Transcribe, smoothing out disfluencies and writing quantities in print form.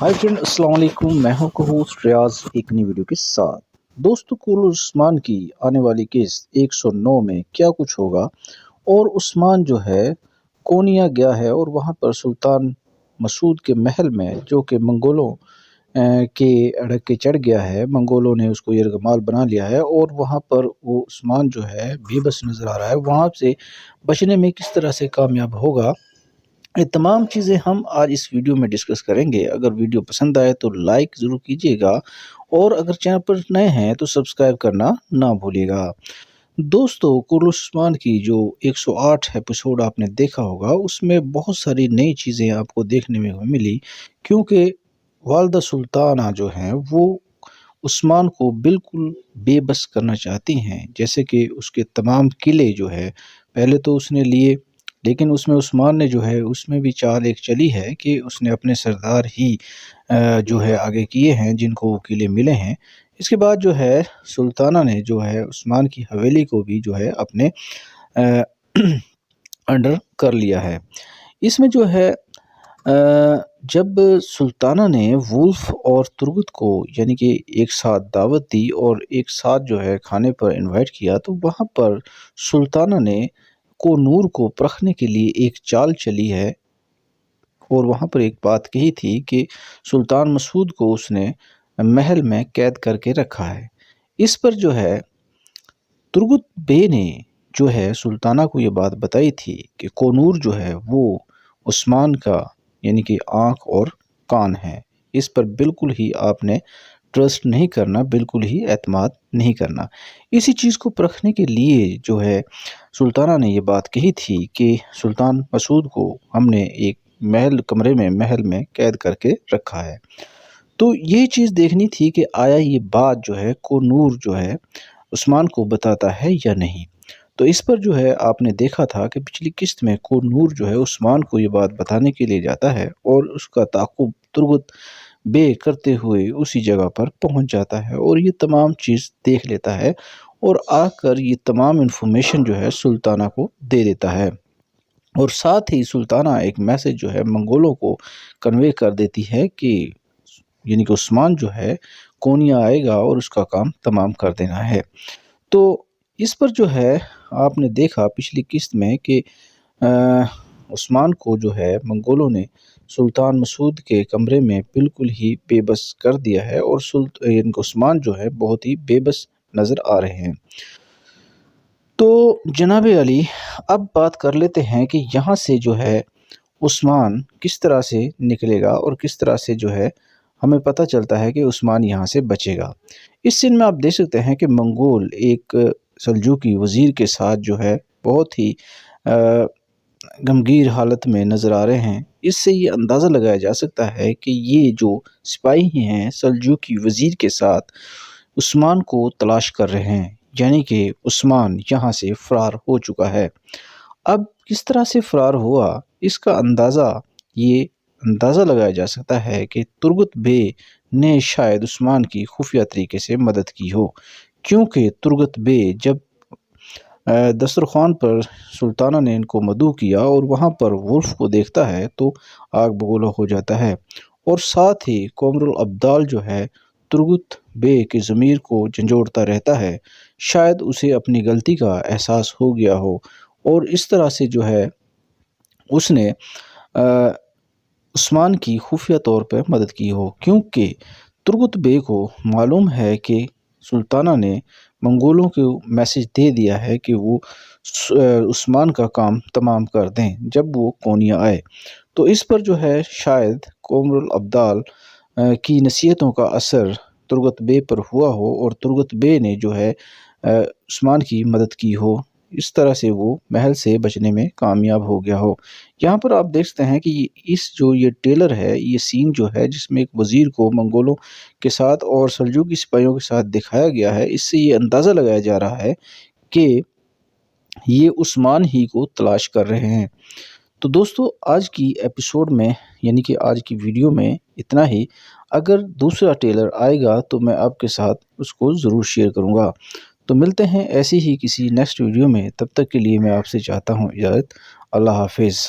Hi friend, अस्सलाम वालेकुम। मैं हूं होस्ट रियाज एक नई वीडियो के साथ। दोस्तों, कुल उस्मान की आने वाली किस्त 109 में क्या कुछ होगा और उस्मान जो है कोनिया गया है और वहां पर सुल्तान मसूद के महल में जो कि मंगोलों के अड़क के चढ़ गया है। मंगोलों ने उसको यरगमाल बना लिया है और वहां पर वो उस्मान जो है बेबस नज़र आ रहा है। वहां से बचने में किस तरह से कामयाब होगा, ये तमाम चीज़ें हम आज इस वीडियो में डिस्कस करेंगे। अगर वीडियो पसंद आए तो लाइक ज़रूर कीजिएगा और अगर चैनल पर नए हैं तो सब्सक्राइब करना ना भूलिएगा। दोस्तों, कुल उस्मान की जो 108 एपिसोड आपने देखा होगा उसमें बहुत सारी नई चीज़ें आपको देखने में मिली, क्योंकि वालदा सुल्ताना जो हैं वो उस्मान को बिल्कुल बेबस करना चाहती हैं। जैसे कि उसके तमाम किले जो है पहले तो उसने लिए, लेकिन उसमें उस्मान ने जो है उसमें भी चाल एक चली है कि उसने अपने सरदार ही जो है आगे किए हैं जिनको वो किले मिले हैं। इसके बाद जो है सुल्ताना ने जो है उस्मान की हवेली को भी जो है अपने अ, अंडर कर लिया है। इसमें जो है जब सुल्ताना ने वुल्फ और तुर्गत को यानी कि एक साथ दावत दी और एक साथ जो है खाने पर इनवाइट किया, तो वहाँ पर सुल्ताना ने को नूर को परखने के लिए एक चाल चली है और वहाँ पर एक बात कही थी कि सुल्तान मसूद को उसने महल में कैद करके रखा है। इस पर जो है तुर्गत बे ने जो है सुल्ताना को ये बात बताई थी कि कोनूर जो है वो उस्मान का यानी कि आँख और कान है। इस पर बिल्कुल ही आपने ट्रस्ट नहीं करना, बिल्कुल ही एतमाद नहीं करना। इसी चीज़ को परखने के लिए जो है सुल्ताना ने ये बात कही थी कि सुल्तान मसूद को हमने एक महल में कैद करके रखा है। तो ये चीज़ देखनी थी कि आया ये बात जो है कोनूर जो है उस्मान को बताता है या नहीं। तो इस पर जो है आपने देखा था कि पिछली किस्त में कोनूर जो है उस्मान को ये बात बताने के लिए जाता है और उसका ताक़ुब तुर्गत बे करते हुए उसी जगह पर पहुंच जाता है और ये तमाम चीज़ देख लेता है और आकर ये तमाम इन्फॉर्मेशन जो है सुल्ताना को दे देता है। और साथ ही सुल्ताना एक मैसेज जो है मंगोलों को कन्वे कर देती है कि यानी कि उस्मान जो है कोनिया आएगा और उसका काम तमाम कर देना है। तो इस पर जो है आपने देखा पिछली किस्त में कि उस्मान को जो है मंगोलों ने सुल्तान मसूद के कमरे में बिल्कुल ही बेबस कर दिया है और यानी उस्मान जो है बहुत ही बेबस नज़र आ रहे हैं। तो जनाब अली, अब बात कर लेते हैं कि यहाँ से जो है उस्मान किस तरह से निकलेगा और किस तरह से जो है हमें पता चलता है कि उस्मान यहाँ से बचेगा। इस सीन में आप देख सकते हैं कि मंगोल एक सल्जूकी वज़ीर के साथ जो है बहुत ही गमगीर हालत में नज़र आ रहे हैं। इससे ये अंदाज़ा लगाया जा सकता है कि ये जो सिपाही हैं सल्जूकी वज़ीर के साथ उस्मान को तलाश कर रहे हैं, यानी कि उस्मान यहाँ से फ़रार हो चुका है। अब किस तरह से फ़रार हुआ, इसका ये अंदाज़ा लगाया जा सकता है कि तुर्गत बे ने शायद उस्मान की खुफिया तरीके से मदद की हो, क्योंकि तुर्गत बे जब दस्तरखान पर सुल्ताना ने इनको मदऊ किया और वहाँ पर वुल्फ को देखता है तो आग बगोला हो जाता है। और साथ ही कोमरुल अब्दाल जो है तुर्गत बे की ज़मीर को झंझोड़ता रहता है। शायद उसे अपनी गलती का एहसास हो गया हो और इस तरह से जो है उसने उस्मान की खुफिया तौर पर मदद की हो, क्योंकि तुर्गत बे को मालूम है कि सुल्ताना ने मंगोलों को मैसेज दे दिया है कि वो उस्मान का काम तमाम कर दें जब वो कोनिया आए। तो इस पर जो है शायद कोमरुल अब्दाल की नसीहतों का असर तुर्गत बे पर हुआ हो और तुर्गत बे ने जो है उस्मान की मदद की हो। इस तरह से वो महल से बचने में कामयाब हो गया हो। यहाँ पर आप देख सकते हैं कि ये टेलर है, ये सीन जो है जिसमें एक वज़ीर को मंगोलों के साथ और सल्जूकी सिपाहियों के साथ दिखाया गया है, इससे ये अंदाज़ा लगाया जा रहा है कि ये उस्मान ही को तलाश कर रहे हैं। तो दोस्तों, आज की एपिसोड में यानी कि आज की वीडियो में इतना ही। अगर दूसरा टेलर आएगा तो मैं आपके साथ उसको ज़रूर शेयर करूँगा। तो मिलते हैं ऐसी ही किसी नेक्स्ट वीडियो में, तब तक के लिए मैं आपसे चाहता हूँ इजाज़त। अल्लाह हाफिज़।